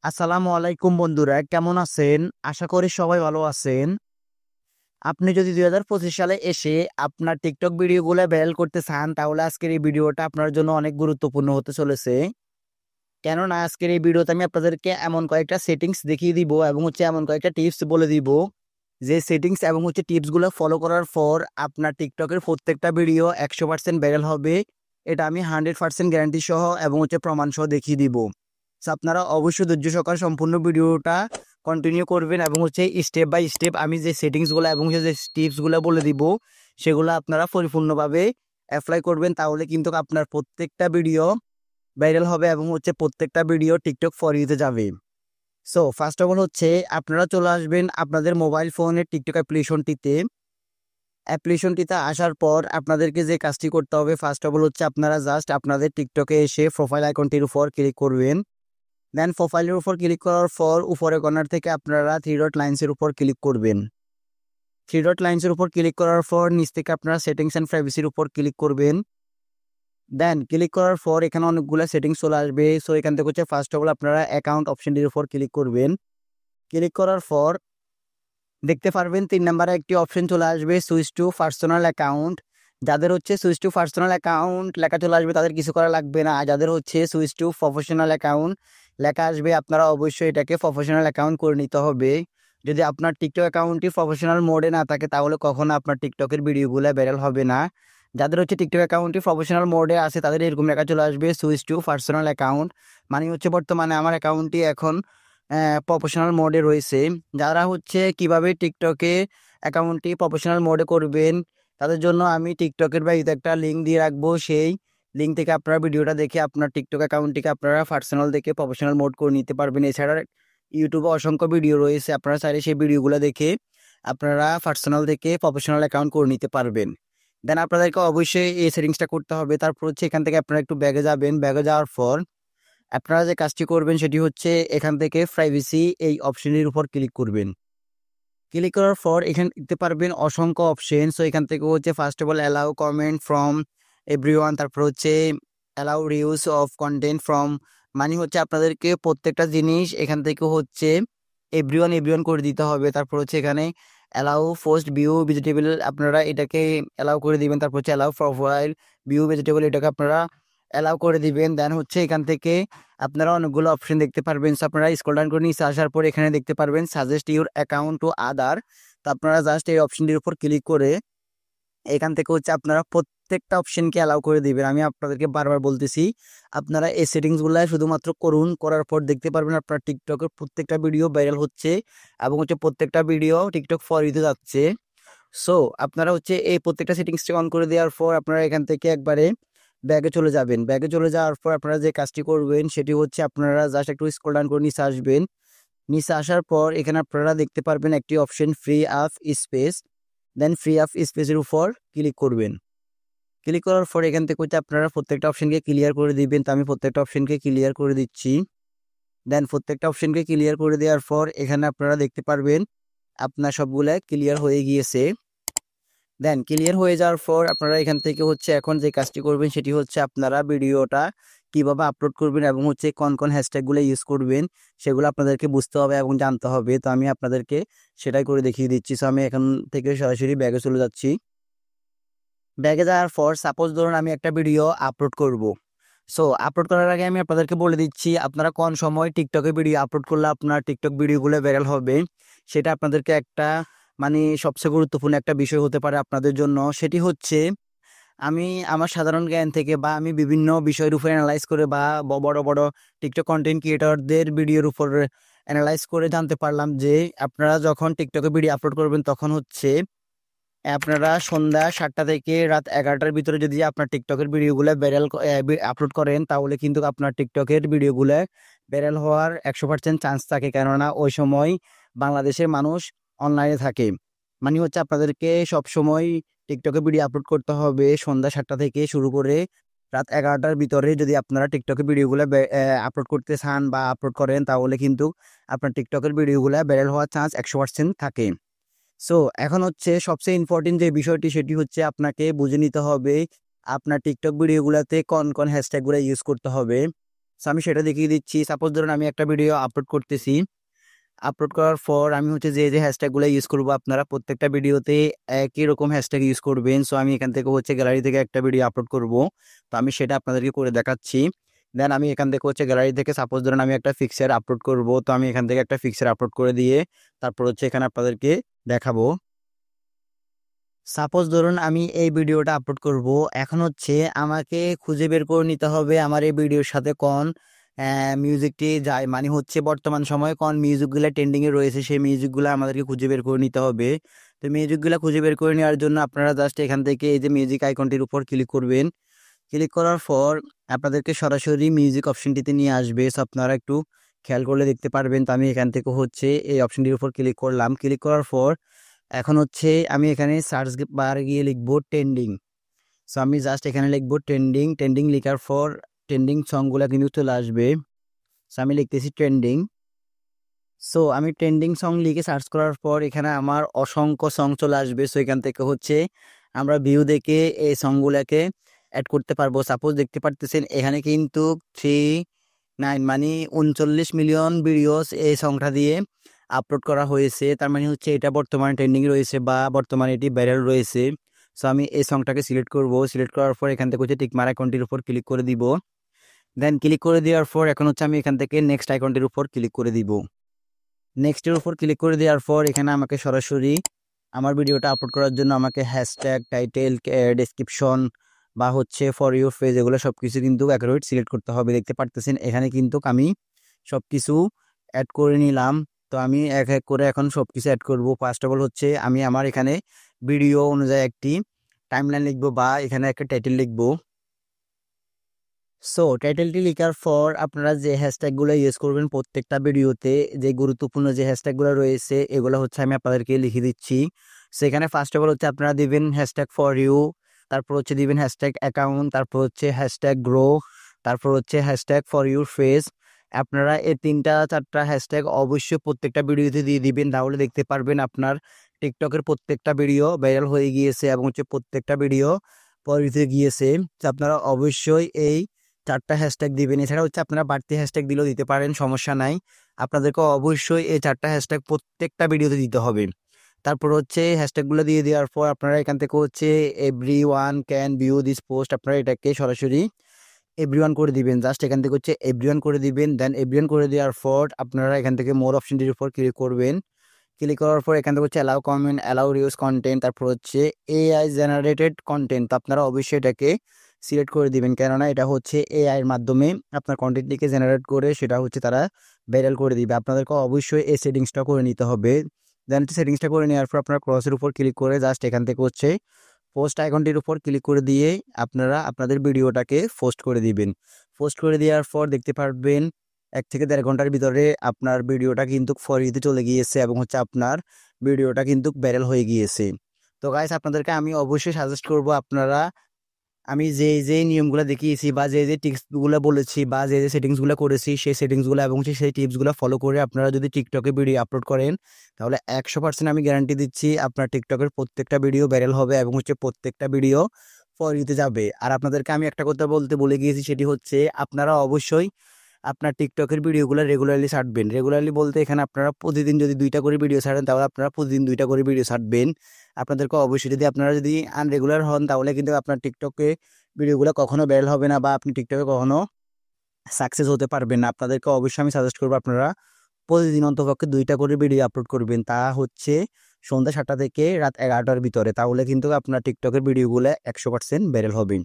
আসসালামু আলাইকুম বন্ধুরা, কেমন আছেন? আশা করি সবাই ভালো আছেন। আপনি যদি 2025 সালে এসে আপনার টিকটক ভিডিওগুলো ভাইরাল করতে চান, তাহলে আজকের এই ভিডিওটা আপনার জন্য অনেক গুরুত্বপূর্ণ হতে চলেছে। কেননা আজকের এই ভিডিওতে আমি আপনাদেরকে এমন কয়েকটা সেটিংস দেখিয়ে দিব এবং এমন কয়েকটা টিপস বলে দিব, যে সেটিংস এবং টিপসগুলো ফলো করার পর আপনার টিকটকের প্রত্যেকটা ভিডিও 100% ভাইরাল হবে। এটা আমি 100% গ্যারান্টি সহ এবং প্রমাণ সহ দেখিয়ে দিব। সো আপনারা অবশ্যই ধৈর্য সহকারে সম্পূর্ণ ভিডিওটা কন্টিনিউ করবেন এবং স্টেপ বাই স্টেপ আমি যে সেটিংসগুলো এবং যে টিপসগুলো বলে দিব, সেগুলো আপনারা পরিপূর্ণভাবে অ্যাপ্লাই করবেন। তাহলে কিন্তু আপনার প্রত্যেকটা ভিডিও ভাইরাল হবে এবং প্রত্যেকটা ভিডিও টিকটক ফর ইউতে যাবে। সো ফার্স্ট অফ অল আপনারা চলে আসবেন আপনাদের মোবাইল ফোনের টিকটক অ্যাপ্লিকেশনটিতে আসার পর আপনাদেরকে যে কাজটি করতে হবে, ফার্স্ট অফ অল আপনারা জাস্ট আপনাদের টিকটকে এসে প্রোফাইল আইকনটির উপর ক্লিক করবেন। দেন প্রোফাইলের উপর ক্লিক করার পর উপরে কর্নার থেকে আপনারা থ্রি ডট লাইন্সের উপর ক্লিক করবেন। থ্রি ডট লাইন্সের উপর ক্লিক করার পর নিচ থেকে আপনারা সেটিংস অ্যান্ড প্রাইভেসির উপর ক্লিক করবেন। দেন ক্লিক করার পর এখানে অনেকগুলো সেটিংস চলে আসবে। সো এখান থেকে ফার্স্ট অফ অল আপনারা অ্যাকাউন্ট অপশনটির উপর ক্লিক করবেন। ক্লিক করার পর দেখতে পারবেন 3 নম্বরে একটি অপশন চলে আসবে, সুইচ টু পার্সোনাল অ্যাকাউন্ট। যাদের সুইচ টু পার্সোনাল অ্যাকাউন্ট লেখা চলে আসবে তাদের কিছু করা লাগবে না। আর যাদের সুইচ টু প্রফেশনাল অ্যাকাউন্ট লেখা আসবে, আপনারা অবশ্যই এটাকে প্রফেশনাল অ্যাকাউন্ট করে নিতে হবে। যদি আপনার টিকটক অ্যাকাউন্টটি প্রফেশনাল মোডে না থাকে, তাহলে কখনো আপনার টিকটকের ভিডিওগুলো ভাইরাল হবে না। যাদের টিকটক অ্যাকাউন্টটি প্রফেশনাল মোডে আছে তাদের এরকম লেখা চলে আসবে, সুইচ টু পার্সোনাল অ্যাকাউন্ট। মানে বর্তমানে আমার অ্যাকাউন্টটি এখন প্রফেশনাল মোডে রয়েছে। যারা কিভাবে টিকটকে অ্যাকাউন্টটি প্রফেশনাল মোডে করবেন, তাদের জন্য আমি টিকটকের বাড়িতে একটা লিঙ্ক দিয়ে রাখবো। সেই লিঙ্ক থেকে আপনারা ভিডিওটা দেখে আপনার টিকটক অ্যাকাউন্টটিকে আপনারা পার্সোনাল থেকে প্রফেশনাল মোড করে নিতে পারবেন। এছাড়া ইউটিউবে অসংখ্য ভিডিও রয়েছে, আপনারা চাইলে সেই ভিডিওগুলো দেখে আপনারা পার্সোনাল থেকে প্রফেশনাল অ্যাকাউন্ট করে নিতে পারবেন। দেন আপনাদেরকে অবশ্যই এই সেটিংসটা করতে হবে। তারপর এখান থেকে আপনারা একটু ব্যাগে যাবেন। ব্যাগে যাওয়ার পর আপনারা যে কাজটি করবেন সেটি এখান থেকে প্রাইভেসি এই অপশনের উপর ক্লিক করবেন। ক্লিক করার পর এখানে দেখতে পারবেন অসংখ্য অপশন। সো এখান থেকে first of all allow comment from everyone, তারপর allow reuse of content from, মানে আপনাদেরকে প্রত্যেকটা জিনিস এখান থেকে এভরিওয়ান করে দিতে হবে। তারপর এখানে অ্যালাউ পোস্ট ভিউ ভেজিটেবল, আপনারা এটাকে অ্যালাউ করে দিবেন। তারপর অ্যালাউ প্রোফাইল ভিউ ভেজিটেবল, এটাকে আপনারা অ্যালাউ করে দিবেন। দেন এখান থেকে আপনারা অনেকগুলো অপশন দেখতে পারবেন। সো আপনারা স্ক্রল ডাউন করে নিচে আসার পর এখানে দেখতে পারবেন suggest your account to other. তো আপনারা জাস্ট এই অপশনটির উপর ক্লিক করে এখান থেকে আপনারা প্রত্যেকটা অপশনকে অ্যালাউ করে দিবেন। আমি আপনাদেরকে বারবার বলতেছি, আপনারা এই সেটিংসগুলো শুধুমাত্র করুন। করার পর দেখতে পারবেন আপনার টিকটকের প্রত্যেকটা ভিডিও ভাইরাল হচ্ছে এবং প্রত্যেকটা ভিডিও টিকটক ফর ইউতে যাচ্ছে। সো আপনারা এই প্রত্যেকটা সেটিংসটি অন করে দেওয়ার পর আপনারা এখান থেকে একবারে ব্যাগে চলে যাবেন। ব্যাগে চলে যাওয়ার পর আপনারা যে কাজটি করবেন সেটি আপনারা জাস্ট একটু স্ক্রল ডাউন করে নিচে আসবেন। নিচে আসার পর এখানে আপনারা দেখতে পারবেন একটি অপশন ফ্রি আপ স্পেস। দেন ফ্রি আপ স্পেসের উপর ক্লিক করবেন। ক্লিক করার পর এখান থেকে আপনারা প্রত্যেকটা অপশনকে ক্লিয়ার করে দিবেন। তো আমি প্রত্যেকটা অপশনকে ক্লিয়ার করে দিচ্ছি। দেন প্রত্যেকটা অপশনকে ক্লিয়ার করে দেওয়ার পর এখানে আপনারা দেখতে পারবেন আপনার সবগুলা ক্লিয়ার হয়ে গিয়েছে। দেন ক্লিয়ার হয়ে যাওয়ার পর আপনারা এখান থেকে এখন যে কাজটি করবেন সেটি আপনারা ভিডিওটা কিভাবে আপলোড করবেন এবং কোন কোন হ্যাশট্যাগুলো ইউজ করবেন সেগুলো আপনাদেরকে বুঝতে হবে এবং জানতে হবে। তো আমি আপনাদেরকে সেটাই করে দেখিয়ে দিচ্ছি। সো আমি এখান থেকে সরাসরি ব্যাগে চলে যাচ্ছি। ব্যাগে যাওয়ার পর সাপোজ ধরুন আমি একটা ভিডিও আপলোড করব। সো আপলোড করার আগে আমি আপনাদেরকে বলে দিচ্ছি আপনারা কোন সময় টিকটকে ভিডিও আপলোড করলে আপনার টিকটক ভিডিওগুলো ভাইরাল হবে। সেটা আপনাদেরকে একটা সবচেয়ে গুরুত্বপূর্ণ একটা বিষয় হতে পারে আপনাদের জন্য। সেটি আমি আমার সাধারণ জ্ঞান থেকে বা আমি বিভিন্ন বিষয়ের উপর অ্যানালাইজ করে বা বড় বড় টিকটক কন্টেন্ট ক্রিয়েটরদের ভিডিওর উপর অ্যানালাইজ করে জানতে পারলাম যে আপনারা যখন টিকটকে ভিডিও আপলোড করবেন তখন আপনারা সন্ধ্যা 7টা থেকে রাত 11টার ভিতরে যদি আপনার টিকটকের ভিডিওগুলো ভাইরাল আপলোড করেন, তাহলে কিন্তু আপনার টিকটকের ভিডিওগুলো ভাইরাল হওয়ার 100% চান্স থাকে। কেননা ওই সময় বাংলাদেশের মানুষ অনলাইনে থাকে। আপনাদেরকে সবসময় টিকটকে ভিডিও আপলোড করতে হবে সন্ধ্যা 7টা থেকে শুরু করে রাত 11টার ভিতরে। যদি আপনারা টিকটকে ভিডিওগুলো আপলোড করতে চান বা আপলোড করেন, তাহলে কিন্তু আপনার টিকটকের ভিডিওগুলো ভাইরাল হওয়ার চান্স 100% থাকে। সো এখন সবচেয়ে ইম্পর্টেন্ট যে বিষয়টি সেটি আপনাকে বুঝে নিতে হবে আপনার টিকটক ভিডিওগুলোতে কোন কোন হ্যাশট্যাগুলো ইউজ করতে হবে। সো আমি সেটা দেখিয়ে দিচ্ছি। সাপোজ ধরুন আমি একটা ভিডিও আপলোড করতেছি, আপলোড করার পর আমি হচ্ছে যে হ্যাশট্যাগুলো ইউজ করবো, আপনারা প্রত্যেকটা ভিডিওতে একই রকম হ্যাশট্যাগ ইউজ করবেন। সো আমি এখান থেকে হচ্ছে গ্যালারি থেকে একটা ভিডিও আপলোড করব, তো আমি সেটা আপনাদেরকে করে দেখাচ্ছি। দেন আমি এখান থেকে হচ্ছে গ্যালারি থেকে সাপোজ ধরুন আমি একটা পিকচার আপলোড করব, তো আমি এখান থেকে একটা পিকচার আপলোড করে দিয়ে তারপর হচ্ছে এখানে আপনাদেরকে দেখাবো। সাপোজ ধরুন আমি এই ভিডিওটা আপলোড করব, এখন হচ্ছে আমাকে খুঁজে বের করে নিতে হবে আমার এই ভিডিওর সাথে কোন মিউজিকটি যায়, মানে হচ্ছে বর্তমান সময়ে কোন মিউজিকগুলো ট্রেন্ডিংয়ে রয়েছে সেই মিউজিকগুলো আমাদেরকে খুঁজে বের করে নিতে হবে। তো মিউজিকগুলো খুঁজে বের করে নেওয়ার জন্য আপনারা জাস্ট এখান থেকে এই যে মিউজিক আইকনটির উপর ক্লিক করবেন। ক্লিক করার পর আপনাদেরকে সরাসরি মিউজিক অপশনটিতে নিয়ে আসবে। সো আপনারা একটু খেয়াল করলে দেখতে পারবেন। তো আমি এখান থেকে হচ্ছে এই অপশনটির উপর ক্লিক করলাম। ক্লিক করার পর এখন হচ্ছে আমি এখানে সার্চ বার গিয়ে লিখবো ট্রেন্ডিং। সো আমি জাস্ট এখানে লিখবো ট্রেন্ডিং। ট্রেন্ডিং লেখার পর ট্রেন্ডিং সংগুলো কিন্তু চলে আসবে। সো আমি লিখতেছি ট্রেন্ডিং। সো আমি ট্রেন্ডিং সং লিখে সার্চ করার পর এখানে আমার অসংখ্য সং চলে আসবে। সো এখান থেকে হচ্ছে আমরা ভিউ দেখে এই সংগুলোকে অ্যাড করতে পারবো। সাপোজ দেখতে পারতেছেন এখানে কিন্তু 3.9 মানে 39 মিলিয়ন ভিডিওস এই সংখ্যা দিয়ে আপলোড করা হয়েছে। তার মানে হচ্ছে এটা বর্তমানে ট্রেন্ডিং রয়েছে বা বর্তমানে এটি ভাইরাল রয়েছে। সো আমি এই সংটাকে সিলেক্ট করব। সিলেক্ট করার পর এখান থেকে হচ্ছে টিকমার আইকনটির উপর ক্লিক করে দিব। দেন ক্লিক করে দেওয়ার পর এখন হচ্ছে আমি এখান থেকে নেক্সট আইকনটির উপর ক্লিক করে দিব। নেক্সটের উপর ক্লিক করে দেওয়ার পর এখানে আমাকে সরাসরি আমার ভিডিওটা আপলোড করার জন্য আমাকে হ্যাশট্যাগ, টাইটেল, ডেসক্রিপশন বা হচ্ছে ফর ইউর পেজ এগুলো সব কিছু কিন্তু অ্যাকুরেট সিলেক্ট করতে হবে। দেখতে পারতেছেন এখানে কিন্তু আমি সব কিছু অ্যাড করে নিলাম। তো আমি এক এক করে এখন সব কিছু অ্যাড করবো। ফার্স্ট অফ অল হচ্ছে আমি আমার এখানে ভিডিও অনুযায়ী একটি টাইমলাইন লিখবো বা এখানে একটা টাইটেল লিখবো। সো টাইটেলটি লেখার পর আপনারা যে হ্যাশট্যাগুলো ইউজ করবেন প্রত্যেকটা ভিডিওতে, যে গুরুত্বপূর্ণ যে হ্যাশট্যাগুলো রয়েছে এগুলো হচ্ছে আমি আপনাদেরকে লিখে দিচ্ছি। সেখানে ফার্স্ট অফ অল হচ্ছে আপনারা দিবেন হ্যাশট্যাগ ফর ইউ, তারপর হচ্ছে দিবেন হ্যাশট্যাগ অ্যাকাউন্ট, তারপর হচ্ছে হ্যাশট্যাগ গ্রো, তারপর হচ্ছে হ্যাশট্যাগ ফর ইউর ফেস। আপনারা এই 3-4টা হ্যাশট্যাগ অবশ্যই প্রত্যেকটা ভিডিওতে দিয়ে দিবেন, তাহলে দেখতে পারবেন আপনার টিকটকের প্রত্যেকটা ভিডিও ভাইরাল হয়ে গিয়েছে এবং হচ্ছে প্রত্যেকটা ভিডিও পরিতে গিয়েছে। তো আপনারা অবশ্যই এই 4টা হ্যাশট্যাগ দিবেন। এছাড়া হচ্ছে আপনারা বাড়তি হ্যাশট্যাগ দিলেও দিতে পারেন, সমস্যা নাই। আপনাদেরকে অবশ্যই এই 4টা হ্যাশট্যাগ প্রত্যেকটা ভিডিওতে দিতে হবে। তারপর হচ্ছে হ্যাশট্যাগুলো দিয়ে দেওয়ার পর আপনারা এখান থেকে হচ্ছে every one can view this post, আপনারা এটাকে সরাসরি এভরিওয়ান করে দিবেন। জাস্ট এখান থেকে হচ্ছে এভরিওয়ান করে দিবেন। দেন এভরিওয়ান করে দেওয়ার পর আপনারা এখান থেকে মোর অপশনটির উপর ক্লিক করবেন। ক্লিক করার পর এখান থেকে হচ্ছে allow comment, allow reuse content, তারপর হচ্ছে এআই জেনারেটেড কন্টেন্ট। তো আপনারা অবশ্যই এটাকে সিলেক্ট করে দিবেন, কেননা এটা হচ্ছে এআই এর মাধ্যমে আপনার কন্টেন্টটিকে জেনারেট করে সেটা হচ্ছে তারা ভাইরাল করে দিবে। আপনাদেরকে অবশ্যই এই সেটিংসটা করে নিতে হবে। দেন সেটিংসটা করে নেওয়ার পর আপনার ক্রসের উপর ক্লিক করে জাস্ট এখান থেকে হচ্ছে পোস্ট আইকনটির উপর ক্লিক করে দিয়ে আপনারা আপনাদের ভিডিওটাকে পোস্ট করে দিবেন। পোস্ট করে দেওয়ার পর দেখতে পারবেন 1 থেকে 1.5 ঘন্টার ভিতরে আপনার ভিডিওটা কিন্তু ফর ইউতে চলে গিয়েছে এবং হচ্ছে আপনার ভিডিওটা কিন্তু ভাইরাল হয়ে গিয়েছে। তো গাইস আপনাদেরকে আমি অবশ্যই সাজেস্ট করব আপনারা আমি যে নিয়মগুলো দেখিয়েছি বা যে টিপসগুলো বলেছি বা যে সেটিংসগুলো করেছি সেই সেটিংসগুলো এবং সেই টিপসগুলো ফলো করে আপনারা যদি টিকটকে ভিডিও আপলোড করেন তাহলে 100% আমি গ্যারান্টি দিচ্ছি আপনার টিকটকের প্রত্যেকটা ভিডিও ভাইরাল হবে এবং হচ্ছে প্রত্যেকটা ভিডিও ফর ইউতে যাবে। আর আপনাদেরকে আমি একটা কথা বলতে ভুলে গিয়েছি, সেটি হচ্ছে আপনারা অবশ্যই আপনার টিকটকের ভিডিওগুলো রেগুলারলি ছাড়বেন। রেগুলারলি বলতে এখানে আপনারা প্রতিদিন যদি 2টা করে ভিডিও ছাড়েন তাহলে আপনারা প্রতিদিন 2টা করে ভিডিও ছাড়বেন। আপনাদেরকে অবশ্যই, যদি আপনারা যদি আনরেগুলার হন তাহলে কিন্তু আপনার টিকটকে ভিডিওগুলো কখনো ভাইরাল হবে না বা আপনি টিকটকে কখনো সাকসেস হতে পারবেন না। আপনাদেরকে অবশ্যই আমি সাজেস্ট করবো আপনারা প্রতিদিন অন্তপক্ষে 2টা করে ভিডিও আপলোড করবেন, তা হচ্ছে সন্ধ্যা 7টা থেকে রাত 11টার ভিতরে, তাহলে কিন্তু আপনার টিকটকের ভিডিওগুলো 100% ভাইরাল হবে।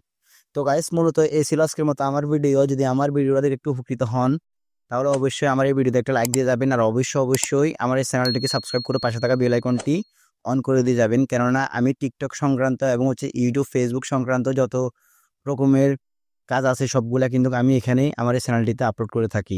তো গাইস মূলত এই ছিল আজকের মতো আমার ভিডিও। যদি আমার ভিডিওটা দেখে একটু উপকৃত হন তাহলে অবশ্যই আমার এই ভিডিওতে একটা লাইক দিয়ে যাবেন, আর অবশ্যই আমার এই চ্যানেলটিকে সাবস্ক্রাইব করে পাশে থাকা বেল আইকনটি অন করে দিয়ে যাবেন, কেননা আমি টিকটক সংক্রান্ত এবং হচ্ছে ইউটিউব, ফেসবুক সংক্রান্ত যত রকমের কাজ আছে সবগুলা কিন্তু আমি এখানে আমার এই চ্যানেলটিতে আপলোড করে থাকি।